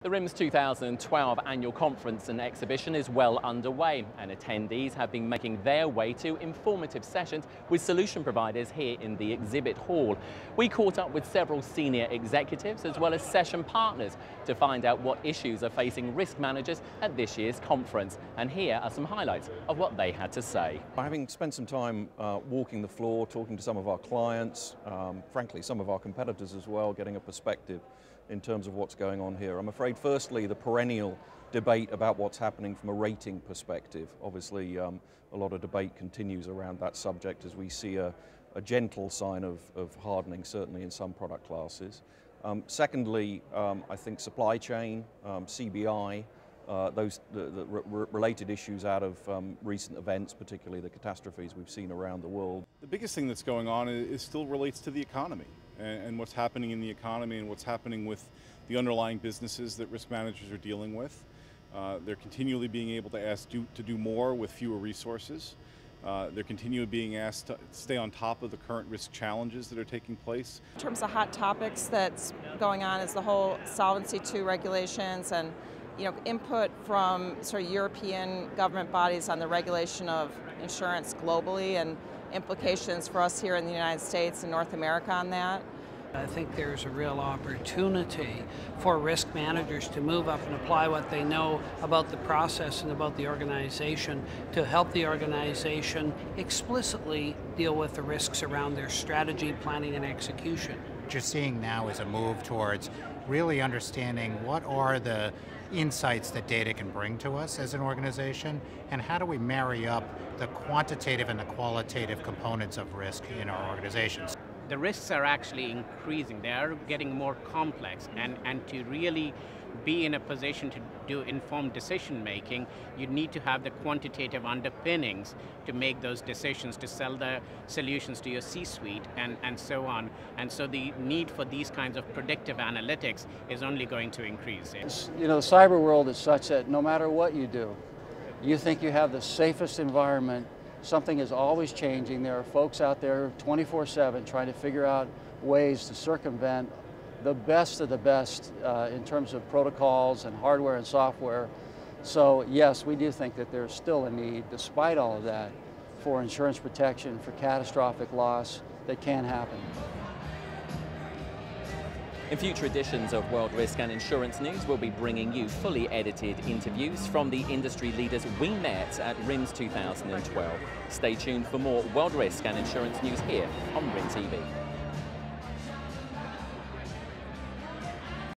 The RIMS 2012 annual conference and exhibition is well underway, and attendees have been making their way to informative sessions with solution providers here in the exhibit hall. We caught up with several senior executives as well as session partners to find out what issues are facing risk managers at this year's conference. And here are some highlights of what they had to say. Having spent some time walking the floor, talking to some of our clients, frankly some of our competitors as well, getting a perspective in terms of what's going on here. I'm afraid firstly the perennial debate about what's happening from a rating perspective. Obviously a lot of debate continues around that subject as we see a gentle sign of hardening, certainly in some product classes. Secondly, I think supply chain, CBI, the related issues out of recent events, particularly the catastrophes we've seen around the world. The biggest thing that's going on is still relates to the economy and what's happening in the economy and what's happening with the underlying businesses that risk managers are dealing with. They're continually being able to do more with fewer resources. They're continually being asked to stay on top of the current risk challenges that are taking place. In terms of hot topics that's going on is the whole Solvency II regulations and input from sort of European government bodies on the regulation of insurance globally and implications for us here in the United States and North America on that. I think there's a real opportunity for risk managers to move up and apply what they know about the process and about the organization to help the organization explicitly deal with the risks around their strategy, planning, and execution. What you're seeing now is a move towards really understanding what are the insights that data can bring to us as an organization, and how do we marry up the quantitative and the qualitative components of risk in our organizations. The risks are actually increasing. They are getting more complex, and to really be in a position to do informed decision making, you need to have the quantitative underpinnings to make those decisions, to sell the solutions to your C-suite and so on. And so the need for these kinds of predictive analytics is only going to increase. The cyber world is such that no matter what you do, you think you have the safest environment. Something is always changing. There are folks out there 24/7 trying to figure out ways to circumvent the best of the best in terms of protocols and hardware and software. So yes, we do think that there's still a need, despite all of that, for insurance protection for catastrophic loss that can happen. In future editions of World Risk and Insurance News, we'll be bringing you fully edited interviews from the industry leaders we met at RIMS 2012. Stay tuned for more World Risk and Insurance News here on RIM TV.